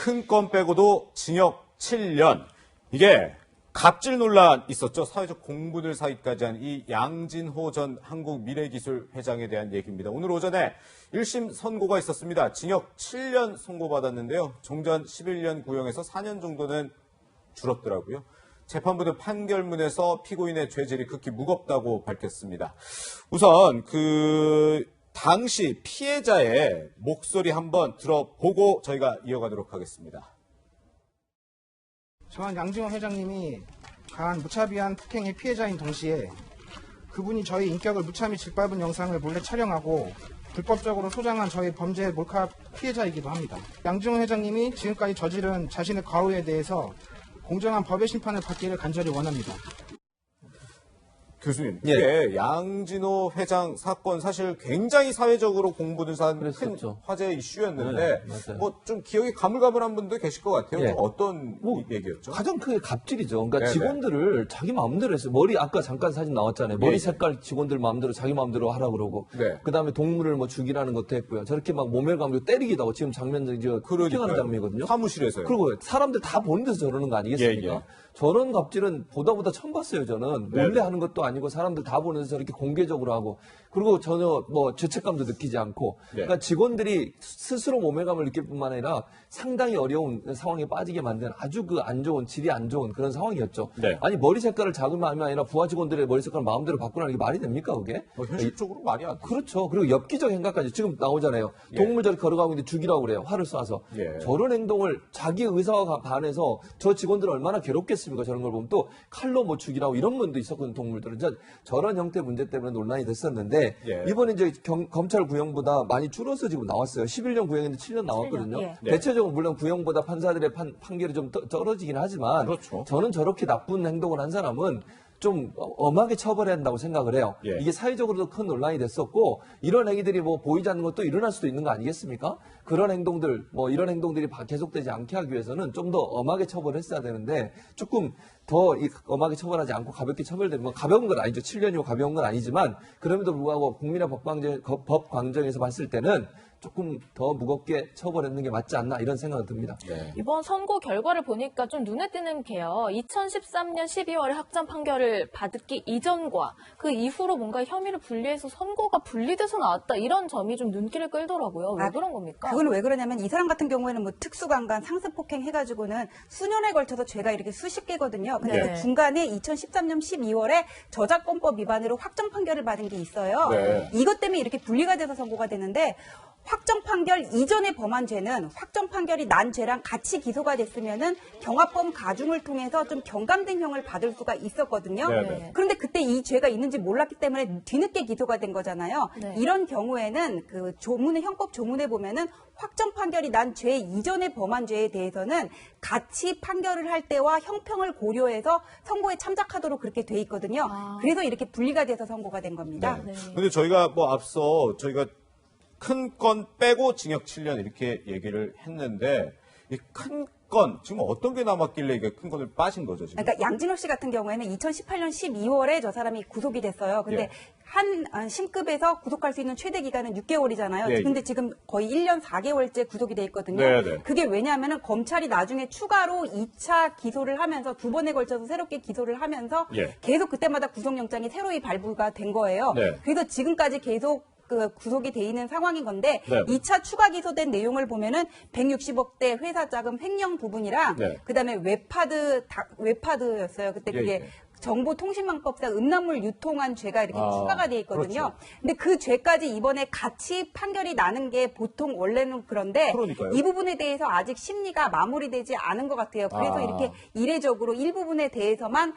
큰 건 빼고도 징역 7년. 이게 갑질 논란 있었죠. 사회적 공분을 사기까지 한 이 양진호 전 한국미래기술회장에 대한 얘기입니다. 오늘 오전에 1심 선고가 있었습니다. 징역 7년 선고받았는데요. 종전 11년 구형에서 4년 정도는 줄었더라고요. 재판부는 판결문에서 피고인의 죄질이 극히 무겁다고 밝혔습니다. 우선 당시 피해자의 목소리 한번 들어보고 저희가 이어가도록 하겠습니다. 저는 양진호 회장님이 가한 무차비한 폭행의 피해자인 동시에 그분이 저희 인격을 무참히 짓밟은 영상을 몰래 촬영하고 불법적으로 소장한 저희 범죄 몰카 피해자이기도 합니다. 양진호 회장님이 지금까지 저지른 자신의 과오에 대해서 공정한 법의 심판을 받기를 간절히 원합니다. 교수님, 예. 이게 양진호 회장 사건 사실 굉장히 사회적으로 공분을 산 큰 그랬었죠. 화제 이슈였는데 네, 맞아요. 뭐 좀 기억이 가물가물한 분도 계실 것 같아요. 예. 어떤 얘기였죠? 가장 크게 갑질이죠. 그러니까 네네. 직원들을 자기 마음대로 했어요. 머리 아까 잠깐 사진 나왔잖아요. 머리 예. 색깔 직원들 마음대로 자기 마음대로 하라 그러고. 네. 그다음에 동물을 뭐 죽이라는 것도 했고요. 저렇게 막 몸을 감고 때리기도 하고 지금 장면 이제 폭행하는 장면이거든요. 사무실에서요. 그리고 사람들 다 보는 데서 저러는 거 아니겠습니까? 예, 예. 저런 갑질은 보다 처음 봤어요, 저는. 네. 몰래 하는 것도 아니고 사람들 다 보는 데서 저렇게 공개적으로 하고. 그리고 전혀 뭐 죄책감도 느끼지 않고. 네. 그러니까 직원들이 스스로 모멸감을 느낄 뿐만 아니라 상당히 어려운 상황에 빠지게 만든 아주 안 좋은, 질이 안 좋은 그런 상황이었죠. 네. 아니, 머리 색깔을 작은 마음이 아니라 부하 직원들의 머리 색깔을 마음대로 바꾸라는 게 말이 됩니까, 그게? 현실적으로 말이 안 돼. 그렇죠. 그리고 엽기적 행각까지 지금 나오잖아요. 예. 동물 저렇게 걸어가고 있는데 죽이라고 그래요. 활을 쏴서. 예. 저런 행동을 자기 의사와 반해서 저 직원들 얼마나 괴롭겠습니까? 저런 걸 보면 또 칼로 뭐 죽이라고 이런 분도 있었거든요. 동물들은. 저런 형태 문제 때문에 논란이 됐었는데 예. 이번에 이제 검찰 구형보다 많이 줄어서 지금 나왔어요. 11년 구형인데 7년 나왔거든요. 7년, 예. 대체적으로 물론 구형보다 판사들의 판결이 좀 떨어지긴 하지만 그렇죠. 저는 저렇게 나쁜 행동을 한 사람은 좀 엄하게 처벌해야 한다고 생각을 해요. 예. 이게 사회적으로도 큰 논란이 됐었고 이런 행위들이 뭐 보이지 않는 것도 일어날 수도 있는 거 아니겠습니까? 그런 행동들 이런 행동들이 계속되지 않게 하기 위해서는 좀 더 엄하게 처벌했어야 되는데 조금 더 엄하게 처벌하지 않고 가볍게 처벌되면 뭐 가벼운 건 아니죠. 7년이고 가벼운 건 아니지만 그럼에도 불구하고 국민의 법 광정에서 봤을 때는 조금 더 무겁게 처벌했는 게 맞지 않나 이런 생각이 듭니다. 네. 이번 선고 결과를 보니까 좀 눈에 띄는 게요. 2013년 12월에 확정 판결을 받기 이전과 그 이후로 뭔가 혐의를 분리해서 선고가 분리돼서 나왔다. 이런 점이 좀 눈길을 끌더라고요. 왜 그런 겁니까? 그건 왜 그러냐면 이 사람 같은 경우에는 뭐 특수강간, 상습폭행 해가지고는 수년에 걸쳐서 죄가 이렇게 수십 개거든요. 근데 네. 그 중간에 2013년 12월에 저작권법 위반으로 확정 판결을 받은 게 있어요. 네. 이것 때문에 이렇게 분리가 돼서 선고가 되는데 확정 판결 이전에 범한 죄는 확정 판결이 난 죄랑 같이 기소가 됐으면은 경합범 가중을 통해서 좀 경감된 형을 받을 수가 있었거든요. 네네. 그런데 그때 이 죄가 있는지 몰랐기 때문에 뒤늦게 기소가 된 거잖아요. 네. 이런 경우에는 그 조문에 형법 조문에 보면은 확정 판결이 난 죄 이전에 범한 죄에 대해서는 같이 판결을 할 때와 형평을 고려해서 선고에 참작하도록 그렇게 돼 있거든요. 그래서 이렇게 분리가 돼서 선고가 된 겁니다. 네. 근데 저희가 앞서 큰 건 빼고 징역 7년 이렇게 얘기를 했는데 이 큰 건 지금 어떤 게 남았길래 이게 큰 건을 빠진 거죠, 지금? 그러니까 양진호 씨 같은 경우에는 2018년 12월에 저 사람이 구속이 됐어요. 근데 예. 한 신급에서 구속할 수 있는 최대 기간은 6개월이잖아요. 예. 근데 지금 거의 1년 4개월째 구속이 돼 있거든요. 네네. 그게 왜냐하면은 검찰이 나중에 추가로 2차 기소를 하면서 두 번에 걸쳐서 새롭게 기소를 하면서 예. 계속 그때마다 구속영장이 새로이 발부가 된 거예요. 네. 그래서 지금까지 계속 구속이 돼 있는 상황인 건데 네. 2차 추가 기소된 내용을 보면은 160억대 회사 자금 횡령 부분이랑 네. 그다음에 웹하드였어요. 그때 그게 예. 정보통신망법상 음란물 유통한 죄가 이렇게 추가가 돼 있거든요. 그렇죠. 근데 그 죄까지 이번에 같이 판결이 나는 게 보통 원래는 그런데 그러니까요. 이 부분에 대해서 아직 심리가 마무리되지 않은 것 같아요. 그래서 이렇게 이례적으로 일부분에 대해서만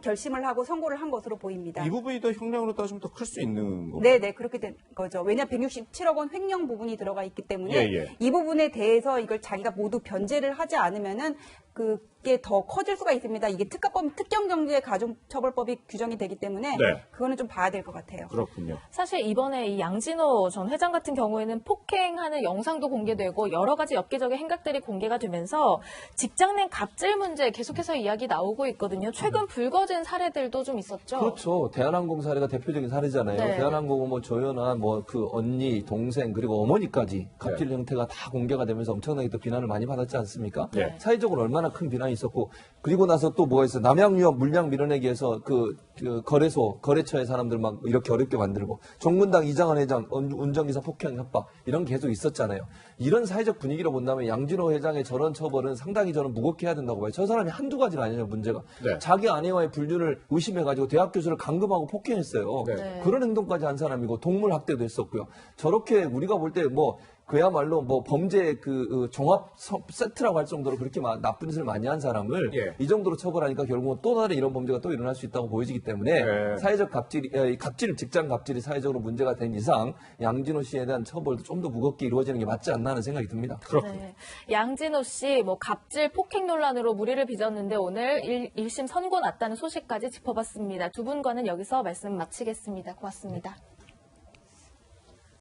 결심을 하고 선고를 한 것으로 보입니다. 이 부분이 더 형량으로 따지면 더 클 수 있는 거죠. 네네, 그렇게 된 거죠. 왜냐 167억 원 횡령 부분이 들어가 있기 때문에 예, 예. 이 부분에 대해서 이걸 자기가 모두 변제를 하지 않으면은 그게 더 커질 수가 있습니다. 이게 특경경제 가중처벌법이 규정이 되기 때문에 네. 그거는 좀 봐야 될 것 같아요. 그렇군요. 사실 이번에 이 양진호 전 회장 같은 경우에는 폭행하는 영상도 공개되고 여러 가지 엽기적인 행각들이 공개가 되면서 직장 내 갑질 문제 계속해서 이야기 나오고 있거든요. 최근 불거진 사례들도 좀 있었죠. 그렇죠. 대한항공 사례가 대표적인 사례잖아요. 네. 대한항공은 뭐 조연아, 뭐 그 언니, 동생 그리고 어머니까지 갑질 형태가 다 공개가 되면서 엄청나게 또 비난을 많이 받았지 않습니까? 네. 사회적으로 얼마나 큰 비난이 있었고 그리고 나서 또 뭐가 있어? 남양유업 물량 밀어내기에서 그 거래소, 거래처의 사람들 막 이렇게 어렵게 만들고 정문당 이장한 회장 운전기사 폭행 협박 이런 게 계속 있었잖아요. 이런 사회적 분위기로 본다면 양진호 회장의 저런 처벌은 상당히 저는 무겁게 해야 된다고 봐요. 저 사람이 한두 가지가 아니에요, 문제가. 네. 자기 아내와의 불륜을 의심해가지고 대학 교수를 감금하고 폭행했어요. 네. 그런 행동까지 한 사람이고 동물 학대도 했었고요. 저렇게 우리가 볼 때 뭐 그야말로 뭐 범죄 그 종합 세트라고 할 정도로 그렇게 나쁜 짓을 많이 한 사람을 예. 이 정도로 처벌하니까 결국은 또 다른 이런 범죄가 또 일어날 수 있다고 보여지기 때문에 네. 사회적 직장 갑질이 사회적으로 문제가 된 이상 양진호 씨에 대한 처벌도 좀 더 무겁게 이루어지는 게 맞지 않나 하는 생각이 듭니다. 네. 양진호 씨 뭐 갑질 폭행 논란으로 무리를 빚었는데 오늘 1심 선고 났다는 소식까지 짚어봤습니다. 두 분과는 여기서 말씀 마치겠습니다. 고맙습니다.